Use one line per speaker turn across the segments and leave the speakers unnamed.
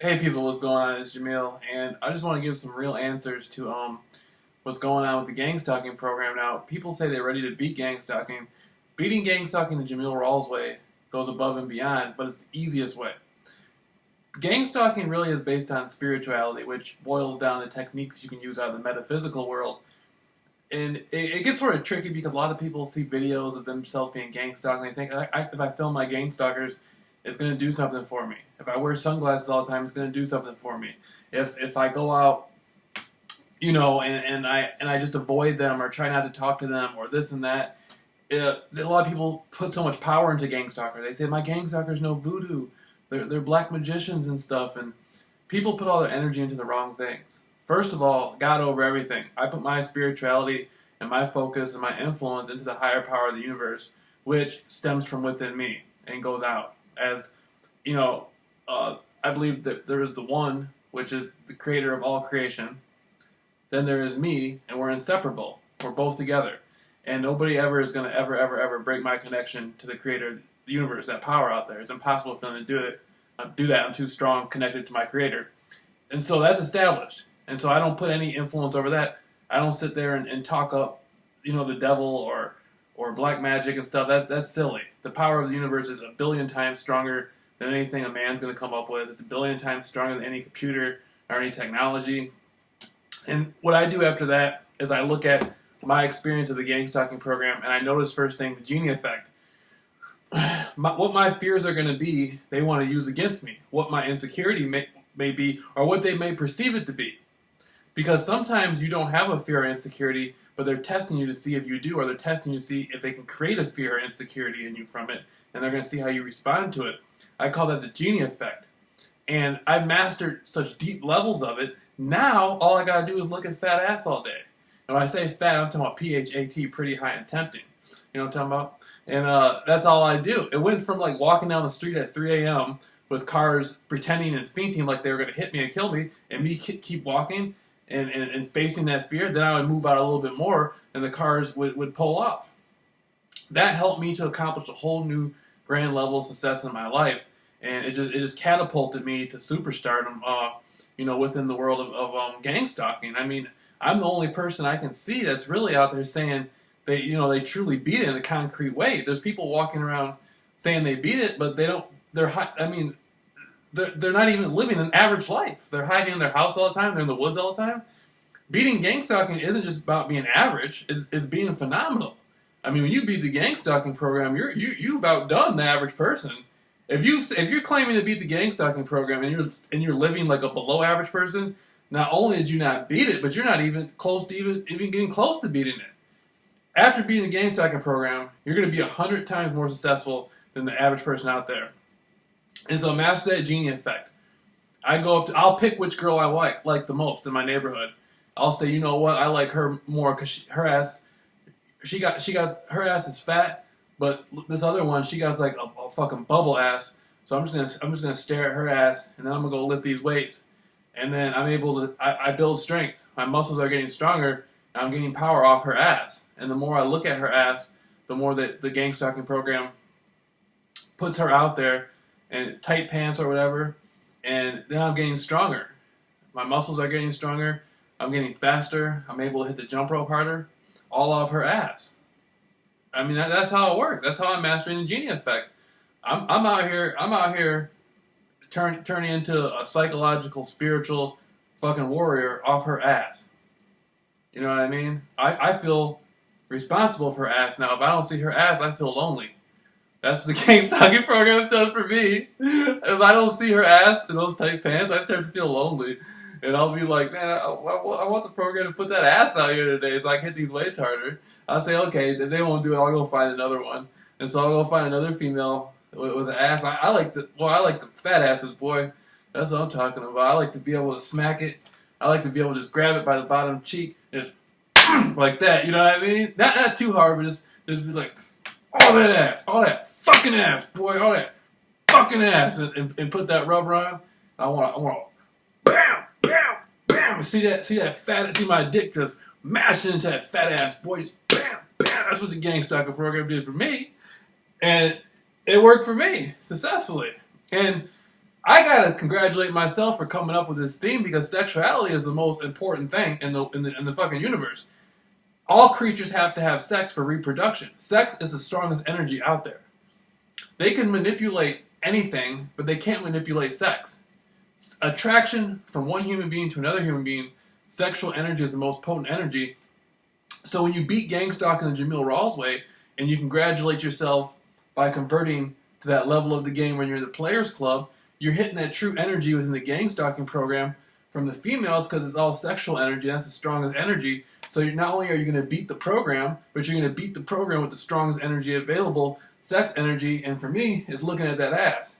Hey people, what's going on? It's Jameel, and I just want to give some real answers to what's going on with the gang stalking program now. People say they're ready to beat gang stalking. Beating gang stalking the JAMEEL RAWLS way goes above and beyond, but it's the easiest way. Gang stalking really is based on spirituality, which boils down to techniques you can use out of the metaphysical world. And it gets sort of tricky because a lot of people see videos of themselves being gang stalked and they think, if I film my gang stalkers, it's going to do something for me. If I wear sunglasses all the time, it's going to do something for me. If I go out, and I just avoid them or try not to talk to them or this and that, a lot of people put so much power into gang stalkers. They say my gang stalkers know voodoo. They're black magicians and stuff, and people put all their energy into the wrong things. First of all, God over everything. I put my spirituality and my focus and my influence into the higher power of the universe, which stems from within me and goes out. As I believe that there is the one, which is the creator of all creation. Then there is me, and we're inseparable. We're both together. And nobody ever is going to ever break my connection to the creator of the universe, that power out there. It's impossible for them to do that. I'm too strong connected to my creator. And so that's established. And so I don't put any influence over that. I don't sit there and talk up, the devil or black magic and stuff. That's silly. The power of the universe is 1 billion times stronger than anything a man's going to come up with. It's 1 billion times stronger than any computer or any technology. And what I do after that is I look at my experience of the gang stalking program, and I notice first thing, the genie effect. What my fears are going to be, they want to use against me. What my insecurity may be, or what they may perceive it to be. Because sometimes you don't have a fear or insecurity, but they're testing you to see if you do, or they're testing you to see if they can create a fear or insecurity in you from it, and they're going to see how you respond to it. I call that the genie effect. And I've mastered such deep levels of it, now all I got to do is look at fat ass all day. And when I say fat, I'm talking about P-H-A-T, pretty high and tempting. You know what I'm talking about? And that's all I do. It went from like walking down the street at 3 a.m. with cars pretending and fainting like they were going to hit me and kill me, and me keep walking, and facing that fear. Then I would move out a little bit more, and the cars would pull off. That helped me to accomplish a whole new grand level of success in my life, and it just catapulted me to superstardom, within the world of gang stalking. I mean, I'm the only person I can see that's really out there saying they truly beat it in a concrete way. There's people walking around saying they beat it, but they don't. They're not even living an average life. They're hiding in their house all the time. They're in the woods all the time. Beating gang stalking isn't just about being average. It's being phenomenal. I mean, when you beat the gang stalking program, you've outdone the average person. If you're claiming to beat the gang stalking program and you're living like a below average person, not only did you not beat it, but you're not even close to even getting close to beating it. After beating the gang stalking program, you're going to be 100 times more successful than the average person out there. And so master that genie effect. I'll pick which girl I like the most in my neighborhood. I'll say, you know what, I like her more because her ass is fat, but this other one, she got like a fucking bubble ass. So I'm just gonna stare at her ass, and then I'm gonna go lift these weights, and then I build strength. My muscles are getting stronger, and I'm getting power off her ass. And the more I look at her ass, the more that the gang stalking program puts her out there, and tight pants or whatever, and then I'm getting stronger. My muscles are getting stronger. I'm getting faster. I'm able to hit the jump rope harder, all off her ass. I mean, that's how it works. That's how I'm mastering the genie effect. I'm out here turning into a psychological, spiritual fucking warrior off her ass. You know what I mean? I feel responsible for her ass now. If I don't see her ass, I feel lonely. That's what the gang stalking program's done for me. If I don't see her ass in those tight pants, I start to feel lonely. And I'll be like, man, I want the program to put that ass out here today so I can hit these weights harder. I'll say, okay, if they won't do it, I'll go find another one. And so I'll go find another female with an ass. I like the fat asses, boy. That's what I'm talking about. I like to be able to smack it. I like to be able to just grab it by the bottom cheek and just like that. You know what I mean? Not too hard, but just be like, all that fucking ass, boy, all that fucking ass, and put that rubber on. I want to, bam, bam, bam. See that fat? See my dick just mashing into that fat ass, boy. Just bam, bam. That's what the gang stalking program did for me, and it worked for me successfully. And I gotta congratulate myself for coming up with this theme because sexuality is the most important thing in the fucking universe. All creatures have to have sex for reproduction. Sex is the strongest energy out there. They can manipulate anything, but they can't manipulate sex. Attraction from one human being to another human being, sexual energy is the most potent energy. So when you beat gang stalking the JAMEEL RAWLS way, and you congratulate yourself by converting to that level of the game when you're in the Players Club, you're hitting that true energy within the gang stalking program from the females because it's all sexual energy. That's the strongest energy. So not only are you going to beat the program, but you're going to beat the program with the strongest energy available, sex energy. And for me, it's looking at that ass.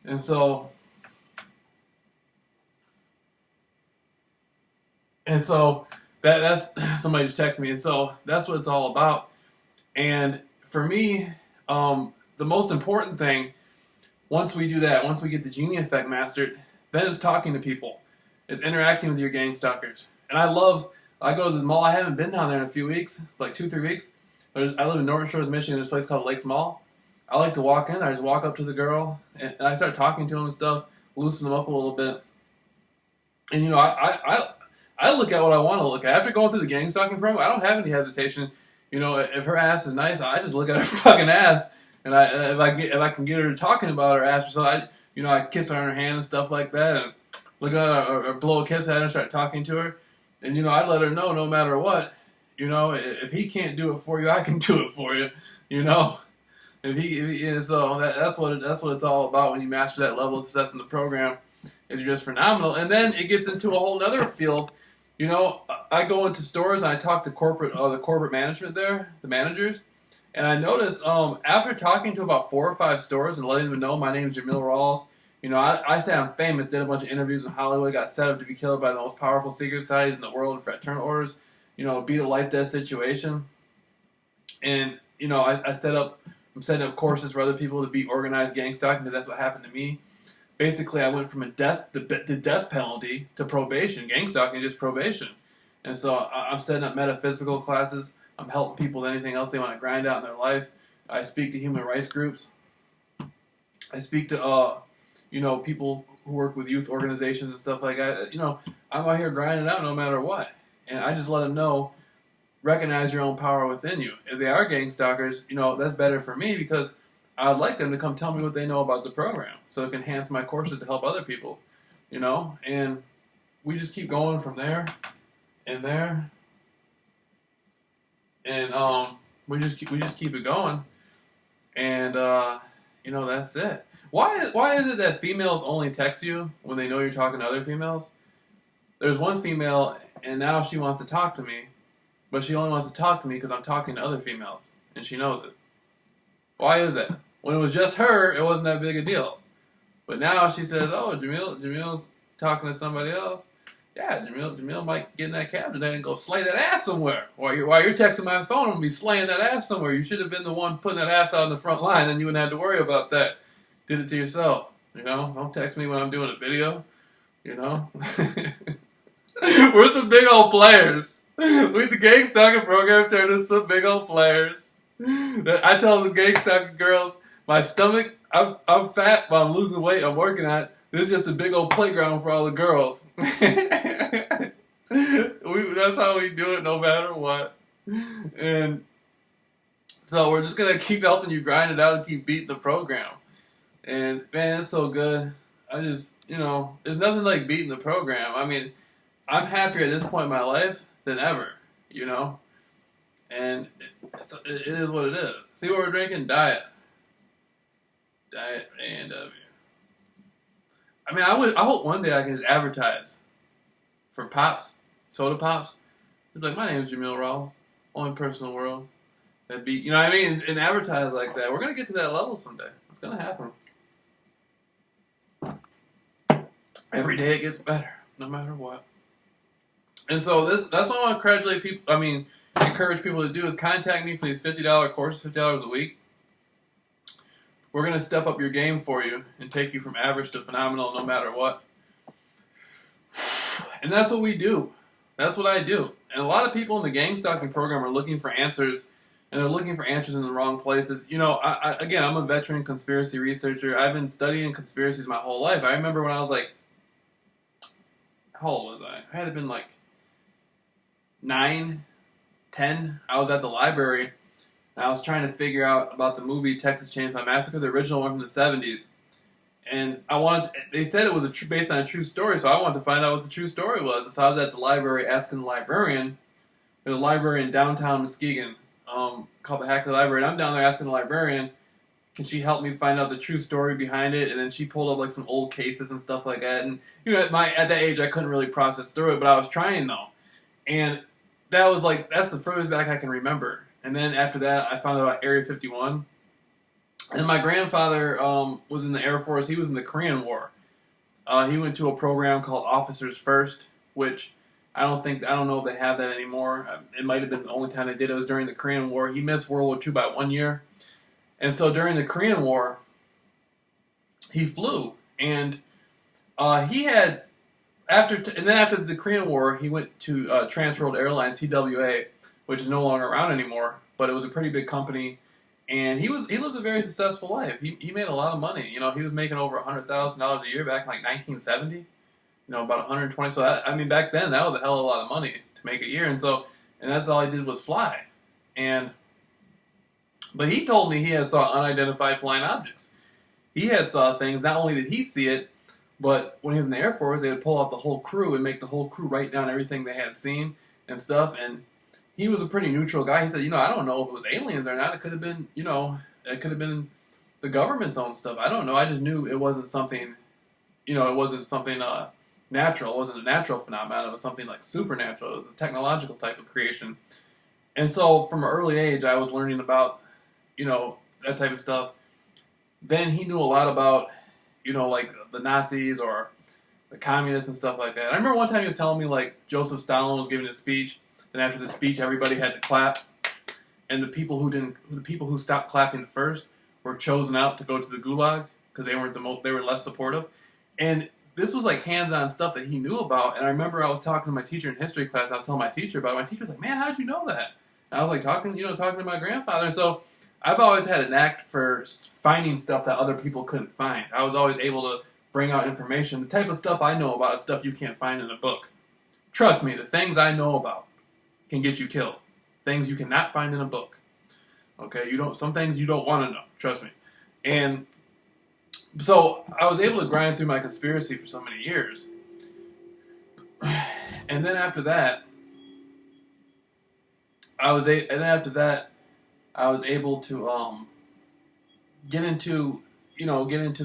And so that's somebody just texted me. And so that's what it's all about. And for me, the most important thing, once we do that, once we get the genie effect mastered, then it's talking to people. It's interacting with your gang stalkers. And I go to the mall. I haven't been down there in a few weeks, like 2-3 weeks. I live in Norton Shores, Michigan. There's a place called Lakes Mall. I like to walk in. I just walk up to the girl, and I start talking to them and stuff, loosen them up a little bit. And, you know, I look at what I want to look at. After going through the gang stalking program, I don't have any hesitation. You know, if her ass is nice, I just look at her fucking ass. And if I can get her talking about her ass, so I kiss her on her hand and stuff like that, and look at her or blow a kiss at her and start talking to her. And, you know, I let her know no matter what, you know, if he can't do it for you, I can do it for you, you know. So that's what it's all about when you master that level of success in the program. Is you're just phenomenal. And then it gets into a whole other field. You know, I go into stores and I talk to the corporate management there, the managers, and I notice after talking to about 4 or 5 stores and letting them know my name is JAMEEL RAWLS, you know, I say I'm famous, did a bunch of interviews in Hollywood, got set up to be killed by the most powerful secret societies in the world and fraternal orders, you know, beat a life death situation. And, you know, I'm setting up courses for other people to beat organized gang stalking because that's what happened to me. Basically, I went from the death penalty to probation. Gang stalking is just probation. And so I'm setting up metaphysical classes. I'm helping people with anything else they want to grind out in their life. I speak to human rights groups. I speak to, you know, people who work with youth organizations and stuff like that. You know, I'm out here grinding out no matter what. And I just let them know, recognize your own power within you. If they are gang stalkers, you know, that's better for me because I would like them to come tell me what they know about the program so it can enhance my courses to help other people, you know, and we just keep going from there and there, and we just keep it going, and you know, that's it. Why is it that females only text you when they know you're talking to other females? There's one female, and now she wants to talk to me, but she only wants to talk to me because I'm talking to other females, and she knows it. Why is that? When it was just her, it wasn't that big a deal. But now she says, oh, Jameel's talking to somebody else. Yeah, Jameel might get in that cab today and go slay that ass somewhere. While you're texting my phone, I'm going to be slaying that ass somewhere. You should have been the one putting that ass out in the front line, and you wouldn't have to worry about that. Did it to yourself. You know? Don't text me when I'm doing a video. You know? We're some big old players. The gang stalking program turned into some big old players. I tell the gang stalking girls, my stomach, I'm fat, but I'm losing weight, I'm working at it. This is just a big old playground for all the girls. That's how we do it no matter what. And so we're just going to keep helping you grind it out and keep beating the program. And man, it's so good. I just, you know, there's nothing like beating the program. I mean, I'm happier at this point in my life than ever, you know? And it is what it is. See what we're drinking? Diet and I mean, I hope one day I can just advertise for pops, soda pops. It's like, my name is JAMEEL RAWLS, only person in the world that beat, you know what I mean? And advertise like that. We're gonna get to that level someday. It's gonna happen. Every day it gets better, no matter what. And so that's what I want to congratulate people. I mean, encourage people to do is contact me for these $50 courses, $50 a week. We're going to step up your game for you and take you from average to phenomenal no matter what. And that's what we do. That's what I do. And a lot of people in the gang stalking program are looking for answers and they're looking for answers in the wrong places. You know, again, I'm a veteran conspiracy researcher. I've been studying conspiracies my whole life. I remember when I was like, how old was I? I had to been like 9, 10. I was at the library, and I was trying to figure out about the movie Texas Chainsaw Massacre, the original one from the 70s. And they said it was based on a true story, so I wanted to find out what the true story was. And so I was at the library asking the librarian. There's a library in downtown Muskegon called the Hackett Library. And I'm down there asking the librarian, can she help me find out the true story behind it? And then she pulled up like some old cases and stuff like that. And you know, at that age, I couldn't really process through it, but I was trying though. And that's the furthest back I can remember. And then after that, I found out about Area 51. And my grandfather was in the Air Force. He was in the Korean War. He went to a program called Officers First, which I don't know if they have that anymore. It might have been the only time they did it was during the Korean War. He missed World War II by 1 year. And so during the Korean War, he flew. And he had, after the Korean War, he went to Transworld Airlines, TWA, which is no longer around anymore. But it was a pretty big company. And he lived a very successful life. He made a lot of money. You know, he was making over $100,000 a year back in like 1970. You know, about 120. So back then that was a hell of a lot of money to make a year. And that's all he did was fly. But he told me he had saw unidentified flying objects. He had saw things. Not only did he see it, but when he was in the Air Force, they would pull out the whole crew and make the whole crew write down everything they had seen and stuff. And he was a pretty neutral guy. He said, you know, I don't know if it was aliens or not. It could have been, you know, it could have been the government's own stuff. I don't know. I just knew it wasn't something, you know, it wasn't something natural. It wasn't a natural phenomenon. It was something like supernatural. It was a technological type of creation. And so from an early age, I was learning about, you know, that type of stuff. Then he knew a lot about, you know, like the Nazis or the communists and stuff like that. I remember one time he was telling me, like, Joseph Stalin was giving a speech. And after the speech, everybody had to clap, and the people who stopped clapping first were chosen out to go to the gulag because they were less supportive. And this was like hands-on stuff that he knew about. And I remember I was talking to my teacher in history class. I was telling my teacher about it. My teacher was like, "Man, how did you know that?" And I was like talking to my grandfather. So I've always had an knack for finding stuff that other people couldn't find. I was always able to bring out information. The type of stuff I know about is stuff you can't find in a book. Trust me, the things I know about can get you killed. Things you cannot find in a book. Okay, some things you don't want to know. Trust me. And so I was able to grind through my conspiracy for so many years. And then after that, I was able to get into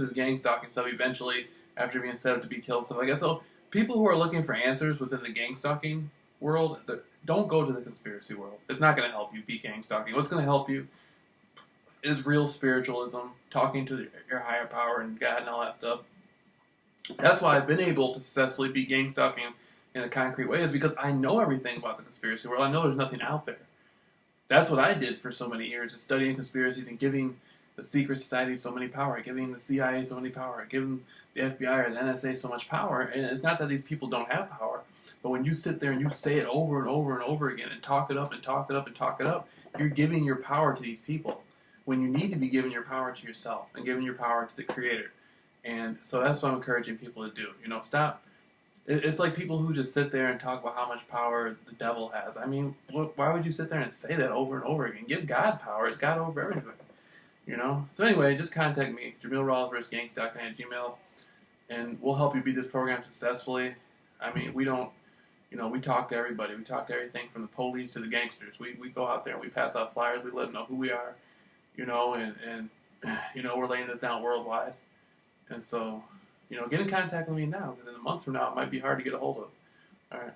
this gang stalking stuff eventually after being set up to be killed, stuff like that. So people who are looking for answers within the gang stalking world, don't go to the conspiracy world. It's not going to help you beat gang stalking. What's going to help you is real spiritualism, talking to your higher power and God and all that stuff. That's why I've been able to successfully beat gang stalking in a concrete way, is because I know everything about the conspiracy world. I know there's nothing out there. That's what I did for so many years, is studying conspiracies and giving the secret society so many power, giving the CIA so many power, giving the FBI or the NSA so much power. And it's not that these people don't have power, but when you sit there and you say it over and over and over again and talk it up and talk it up and talk it up, you're giving your power to these people when you need to be giving your power to yourself and giving your power to the Creator. And so that's what I'm encouraging people to do. You know, stop. It's like people who just sit there and talk about how much power the devil has. I mean, why would you sit there and say that over and over again? Give God power. It's God over everything. You know? So anyway, just contact me, JAMEEL RAWLS vs. Gangs.com at Gmail, and we'll help you beat this program successfully. I mean, we don't, you know, we talk to everybody. We talk to everything from the police to the gangsters. We go out there and we pass out flyers. We let them know who we are, you know, and you know, we're laying this down worldwide. And so, you know, get in contact with me now, because in a month from now, it might be hard to get a hold of. All right.